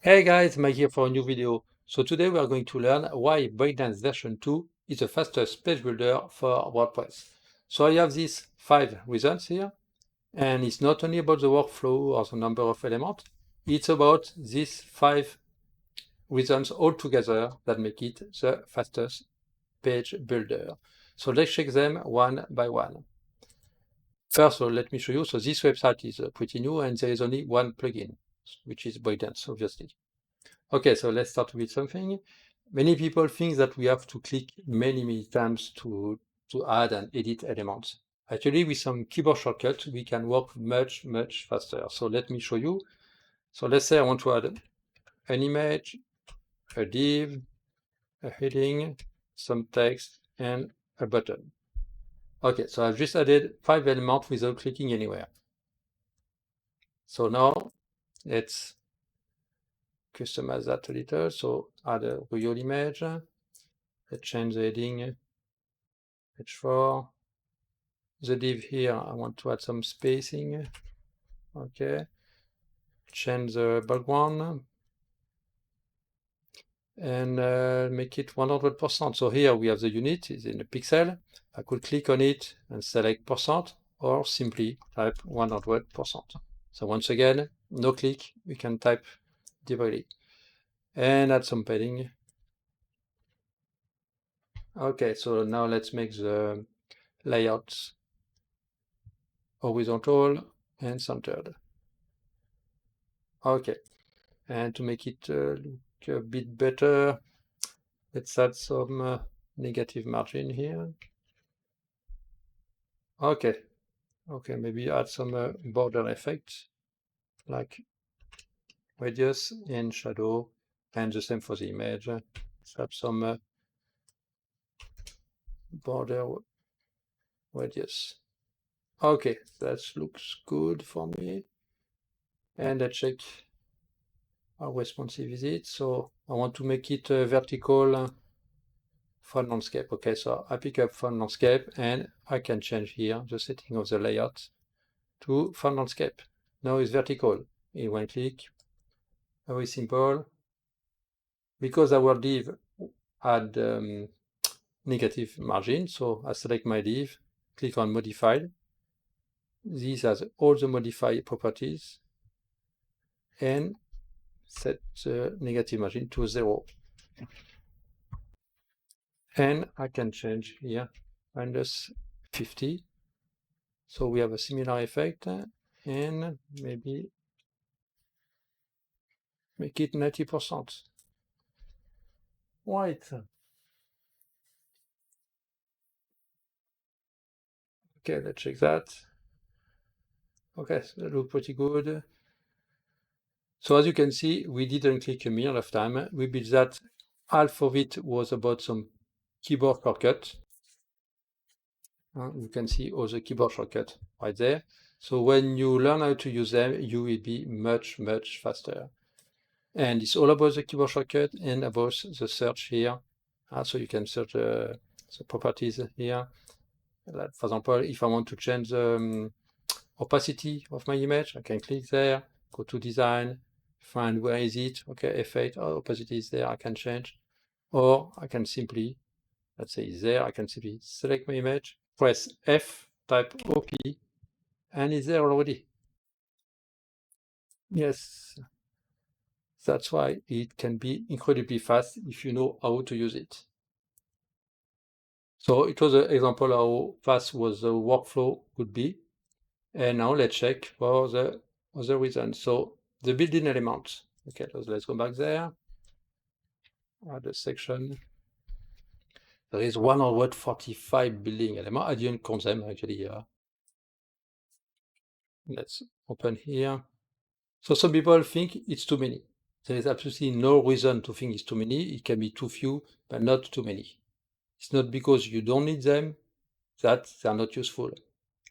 Hey guys, Mike here for a new video. So today we are going to learn why Breakdance version 2 is the fastest page builder for WordPress. So I have these 5 reasons here, and it's not only about the workflow or the number of elements, it's about these 5 reasons all together that make it the fastest page builder. So let's check them one by one. First, so let me show you. So this website is pretty new and there is only one plugin, which is Breakdance, obviously. Okay, so let's start with something. Many people think that we have to click many times to add and edit elements. Actually, with some keyboard shortcuts, we can work much faster. So let me show you. So let's say I want to add an image, a div, a heading, some text, and a button. Okay, so I've just added 5 elements without clicking anywhere. So now let's customize that a little. So add a real image. Let's change the heading, H4. The div here, I want to add some spacing. Okay. Change the background and make it 100%. So here we have the unit is in a pixel. I could click on it and select percent or simply type 100%. So once again, no click, we can type directly and add some padding. Okay, so now let's make the layouts horizontal and centered. Okay, and to make it look a bit better, let's add some negative margin here. Okay, maybe add some border effect like radius and shadow, and the same for the image. Let's add some border radius. Okay, that looks good for me. And let's check how responsive is it. So I want to make it vertical font landscape. Okay, so I pick up font landscape and I can change here the setting of the layout to font landscape. Now it's vertical in one click. Very simple. Because our div had negative margin, so I select my div, click on modified. This has all the modified properties and set the negative margin to 0. And I can change here -50. So we have a similar effect and maybe make it 90%. Right. Okay, let's check that. Okay, so that looks pretty good. So as you can see, we didn't click a million of time. We built that. Half of it was about some keyboard shortcut. You can see all the keyboard shortcut right there. So when you learn how to use them, you will be much faster. And it's all about the keyboard shortcut and about the search here. So you can search the properties here. Like, for example, if I want to change the opacity of my image, I can click there, go to design, find where is it. Okay, effect, opacity is there, I can change. Or I can simply, let's say it's there, I can simply select my image, press F, type OP, and it's there already. Yes, that's why it can be incredibly fast if you know how to use it. So it was an example how fast was the workflow could be. And now let's check for the other reasons. So the built-in elements. Okay, let's go back there. Add a section. There is 145 building elements. I didn't count them actually. Let's open here. So some people think it's too many. There is absolutely no reason to think it's too many. It can be too few, but not too many. It's not because you don't need them that they are not useful.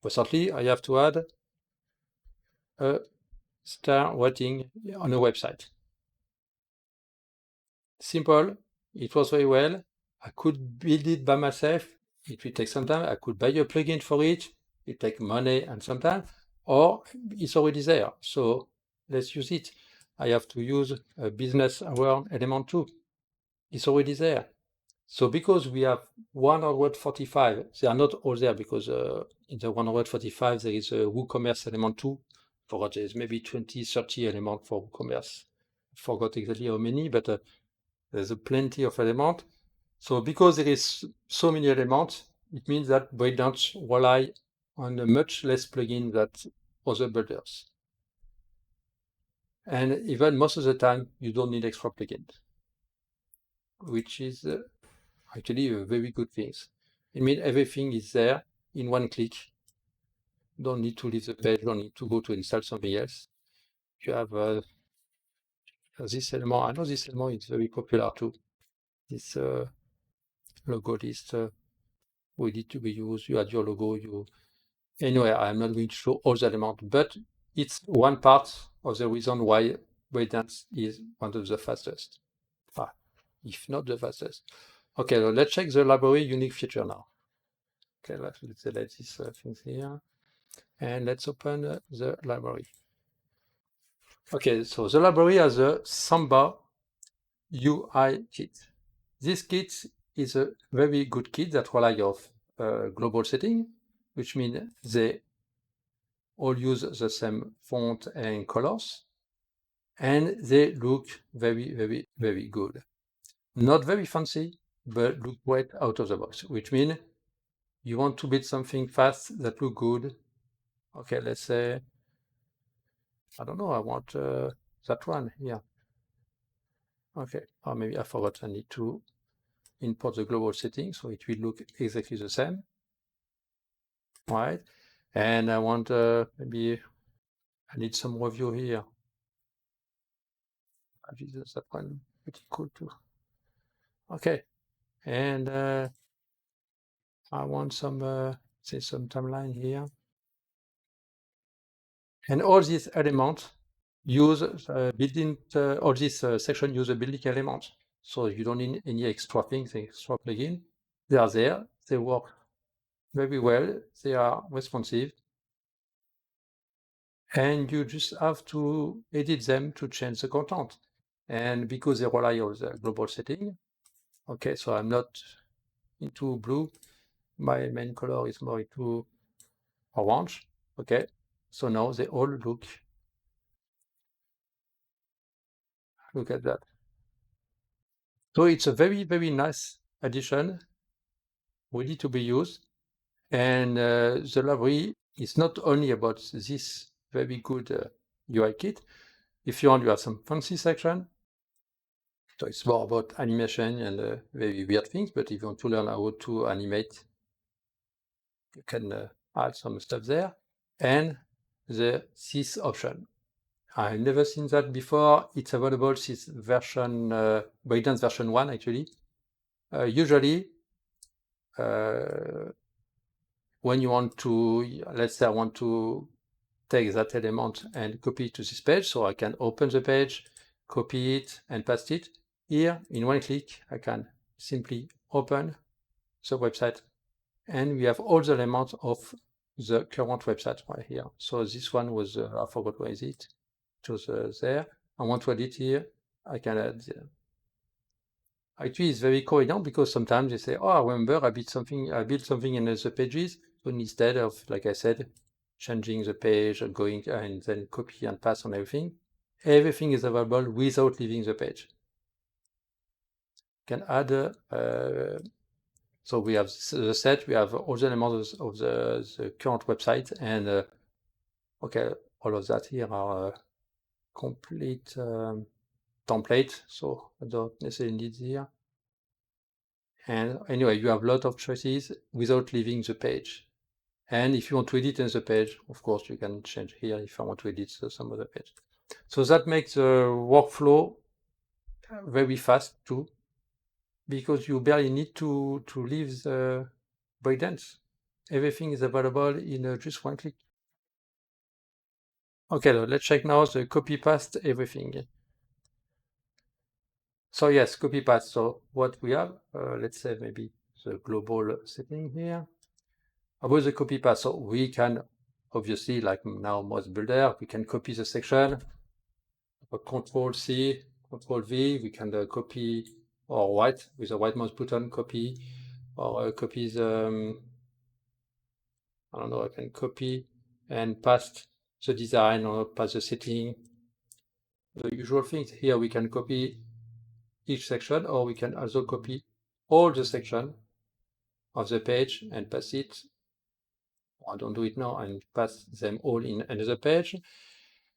But certainly, I have to add a star rating on a website. Simple. It was very well. I could build it by myself. It will take some time. I could buy a plugin for it. It takes money and some time. Or it's already there. So let's use it. I have to use a business hour element too. It's already there. So because we have 145, they are not all there because in the 145 there is a WooCommerce element too. I forgot, there's maybe 20, 30 elements for WooCommerce. I forgot exactly how many, but there's plenty of elements. So because there is so many elements, it means that Breakdance rely on a much less plugin than other builders. And even most of the time, you don't need extra plugins, which is actually a very good thing. It means everything is there in one click. Don't need to leave the page, don't need to go to install something else. You have this element. I know this element is very popular too. This logo list ready to be used. You add your logo. Anyway, I'm not going to show all the elements, but it's one part of the reason why Breakdance is one of the fastest, if not the fastest. Okay, so let's check the library unique feature now. Okay, let's select these things here, and let's open the library. Okay, so the library has a Samba UI kit. This kit is a very good kit that relies off global setting, which means they all use the same font and colors, and they look very, very, very good. Not very fancy, but look great out of the box, which means you want to build something fast that look good. Okay, let's say, I don't know, I want that one here. Okay, or maybe I forgot, I need to import the global settings, so it will look exactly the same, right? And I want, maybe I need some review here. That one pretty cool too. Okay, and I want some, say some timeline here. And all these elements use built-in, all this section use a built-in element. So you don't need any extra things, extra plugin. They are there, they work very well, they are responsive. And you just have to edit them to change the content. And because they rely on the global setting, okay, so I'm not into blue, my main color is more into orange, okay, so now they all look at that. So it's a very, very nice addition, ready to be used. And the library is not only about this very good UI kit. If you want, you have some fancy section. So it's more about animation and very weird things, but if you want to learn how to animate, you can add some stuff there. And the this option. I've never seen that before. It's available since version, Breakdance version 1, actually. Usually, when you want to, let's say I want to take that element and copy it to this page, so I can open the page, copy it, and paste it. Here, in one click, I can simply open the website, and we have all the elements of the current website right here. So this one was, I forgot where is it. It was there. I want to edit here. I can add. Actually, it's very coherent because sometimes they say, "Oh, I remember I built something in the pages." So instead of, like I said, changing the page or going and then copy and paste on everything is available without leaving the page. Can add. So we have the set. We have all the elements of the current website, and okay, all of that here are complete template, so I don't necessarily need here. And anyway, you have a lot of choices without leaving the page. And if you want to edit in the page, of course, you can change here if I want to edit some other page. So that makes the workflow very fast too, because you barely need to leave the Breakdance. Everything is available in just one click. Okay, let's check now the copy paste everything. So yes, copy paste. So what we have, let's say maybe the global setting here. About the copy paste, so we can obviously, like now most builder, we can copy the section, Control C, Control V, we can copy, or white with a white mouse button, copy, or copy the, I don't know, I can copy and paste the design or paste the setting. The usual things. Here we can copy each section, or we can also copy all the section of the page and paste it. I don't do it now and pass them all in another page.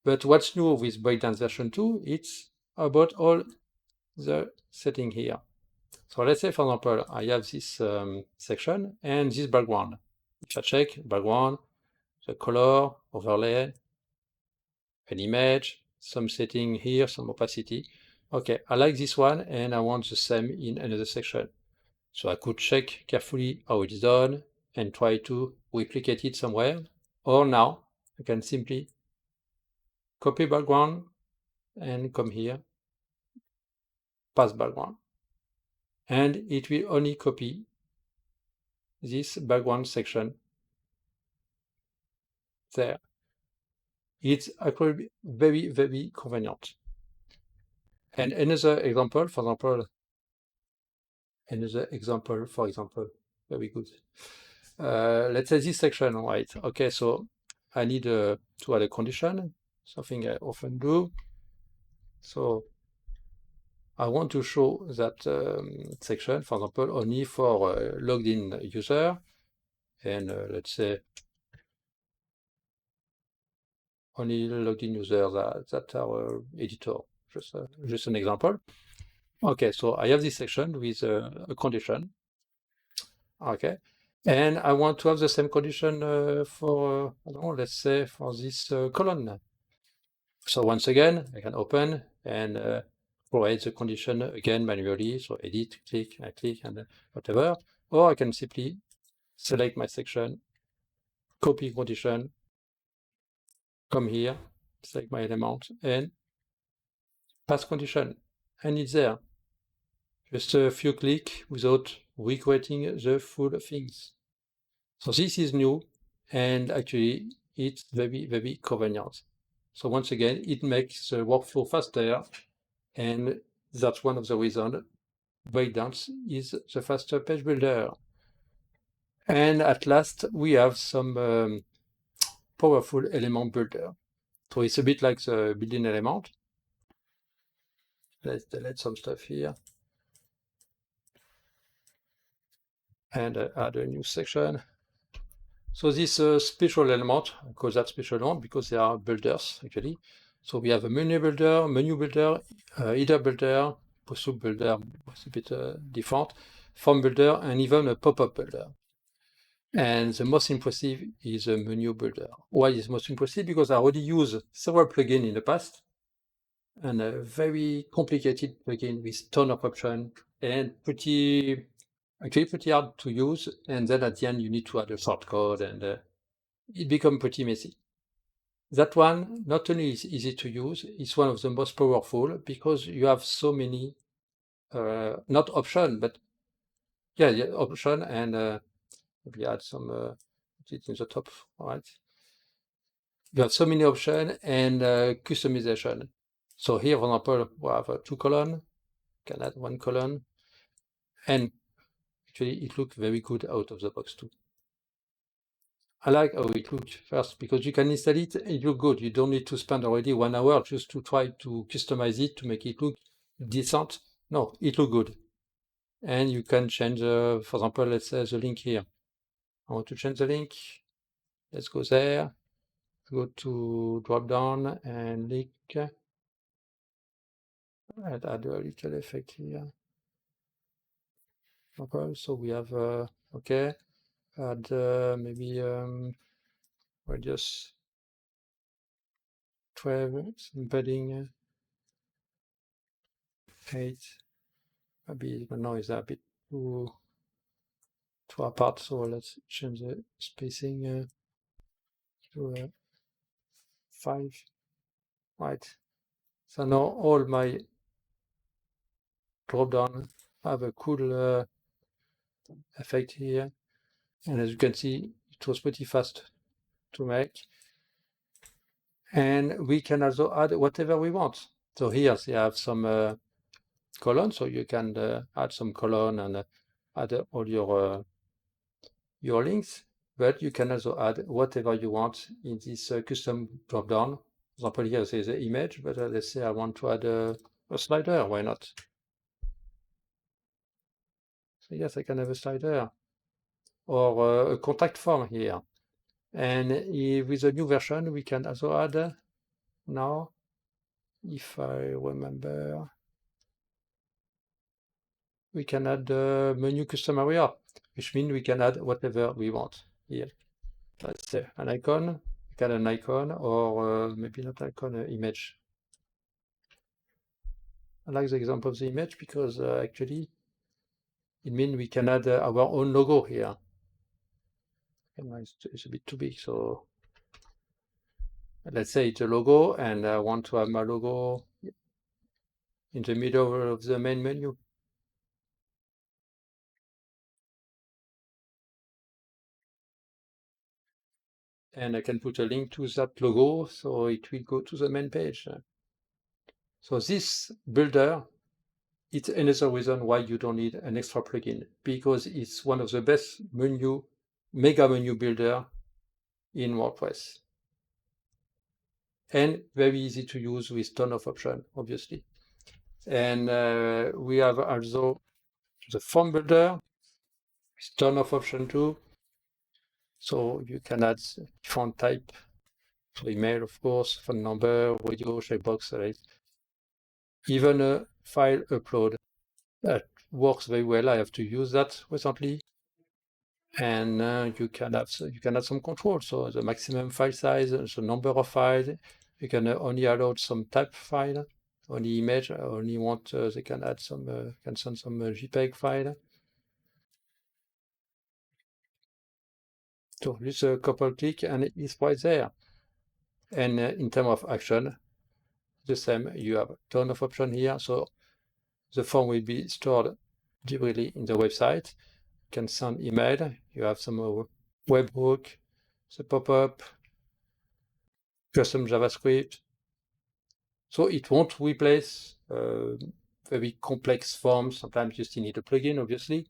But what's new with Breakdance version 2, it's about all the setting here. So let's say, for example, I have this section and this background. If I check background, the color, overlay, an image, some setting here, some opacity. Okay, I like this one and I want the same in another section. So I could check carefully how it's done and try to replicate it somewhere. Or now I can simply copy background and come here, paste background. And it will only copy this background section there. It's actually very, very convenient. And another example, for example, very good. Let's say this section, right? Okay, so I need to add a condition, something I often do. So I want to show that section, for example, only for logged in user, and let's say only logged in users that are editor, just an example. Okay, so I have this section with a condition. Okay, and I want to have the same condition for, I don't know, let's say for this column. So once again, I can open and provide the condition again manually. So edit, click, I click, and whatever. Or I can simply select my section, copy condition, come here, select my element, and pass condition. And it's there. Just a few clicks without recreating the full things. So this is new, and actually it's very, very convenient. So once again, it makes the workflow faster, and that's one of the reasons Breakdance is the faster page builder. And at last, we have some powerful element builder. So it's a bit like the building element. Let's delete some stuff here. And add a new section. So this special element, I call that special element because they are builders, actually. So we have a menu builder, header builder, post builder, it's a bit different, form builder, and even a pop-up builder. And the most impressive is a menu builder. Why is most impressive? Because I already used several plugins in the past, and a very complicated plugin with ton of options and actually pretty hard to use. And then at the end, you need to add a shortcode, and it becomes pretty messy. That one not only is easy to use, it's one of the most powerful because you have so many, not option, but yeah, option, and maybe add some it in the top, all right? You have so many options and customization. So here, for example, we have 2 columns, can add 1 column, and actually it looks very good out of the box too. I like how it looks first because you can install it, it looks good. You don't need to spend already 1 hour just to try to customize it to make it look decent. No, it looks good. And you can change, for example, let's say the link here. I want to change the link. Let's go there. Go to drop down and link. And add a little effect here. Okay, so we have, okay, add maybe radius 12, embedding 8. Maybe the noise are a bit too apart, so let's change the spacing to 5. Right. So now all my drop down have a cool effect here, and as you can see, it was pretty fast to make. And we can also add whatever we want. So here you have some colon, so you can add some colon and add all your links, but you can also add whatever you want in this custom dropdown. For example, here there's an image, but let's say I want to add a slider. Why not? So yes, I can have a slider or a contact form here. And with the new version, we can also add now, if I remember, we can add the menu custom area, which means we can add whatever we want here. Let's say an icon, we can add an icon, or maybe not icon, image. I like the example of the image because actually it means we can add our own logo here. And it's a bit too big, so let's say it's a logo, and I want to have my logo in the middle of the main menu. And I can put a link to that logo, so it will go to the main page. So this builder, it's another reason why you don't need an extra plugin, because it's one of the best mega menu builder in WordPress. And very easy to use with ton of options, obviously. And we have also the form builder with ton of options too. So you can add different type, so email, of course, phone number, radio, checkbox, right? Even a file upload. That works very well. I have to use that recently. And you can add some control. So the maximum file size, the number of files. You can only allow some type file, only image. Only want they can add some can send some JPEG file. So just a couple click and it's right there. And in terms of action, the same. You have a ton of options here. So the form will be stored directly in the website. You can send email. You have some webhook, the pop-up, custom JavaScript. So it won't replace very complex forms. Sometimes you still need a plugin, obviously.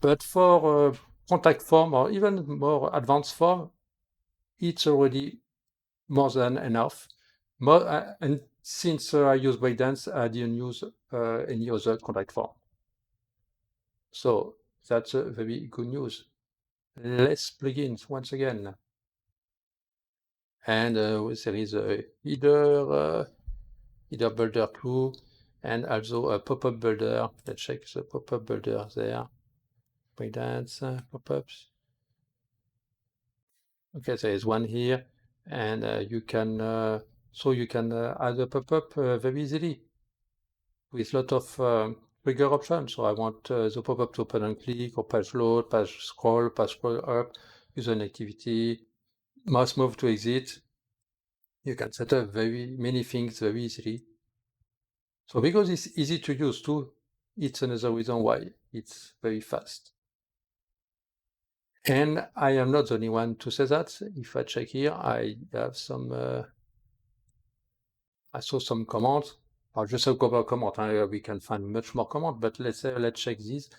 But for contact form or even more advanced form, it's already more than enough. And since I use Breakdance, I didn't use any other contact form. So that's very good news. Less plugins once again. And there is a header builder too, and also a pop-up builder. Let's check the pop-up builder there. Breakdance pop-ups. Okay, there is one here, and you can add a pop-up very easily with a lot of trigger options. So I want the pop-up to open and click, or page load, page scroll up, user activity, mouse move to exit. You can set up very many things very easily. So because it's easy to use too, it's another reason why it's very fast. And I am not the only one to say that. If I check here, I have I saw some comments. Or just a couple of comments. We can find much more comments, but let's check this.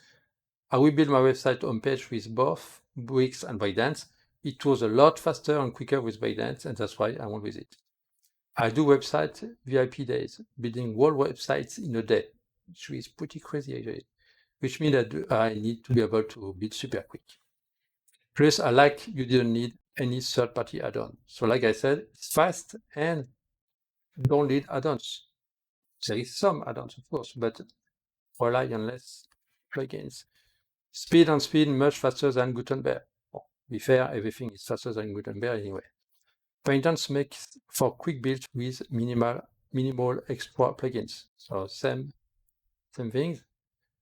I will build my website homepage with both Wix and Breakdance. It was a lot faster and quicker with Breakdance, and that's why I went with it. I do website VIP days, building whole websites in a day, which is pretty crazy actually. Which means that I need to be able to build super quick. Plus, I like you didn't need any third-party add-on. So like I said, it's fast and don't need add-ons. There is some add-ons, of course, but rely on less plugins. Speed, much faster than Gutenberg. Well, to be fair, everything is faster than Gutenberg anyway. Breakdance makes for quick builds with minimal extra plugins. So same things.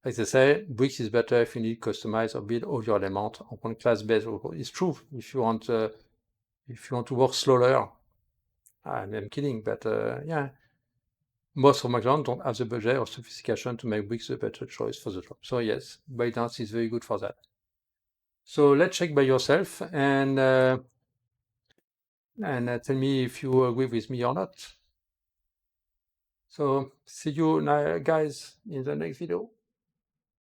Like I say, Wix is better if you need to customize or build all your elements on one class based. It's true if you want to work slower. I'm kidding, but yeah, most of my clients don't have the budget or sophistication to make Wix the better choice for the job. So yes, Breakdance is very good for that. So let's check by yourself and tell me if you agree with me or not. So see you guys in the next video.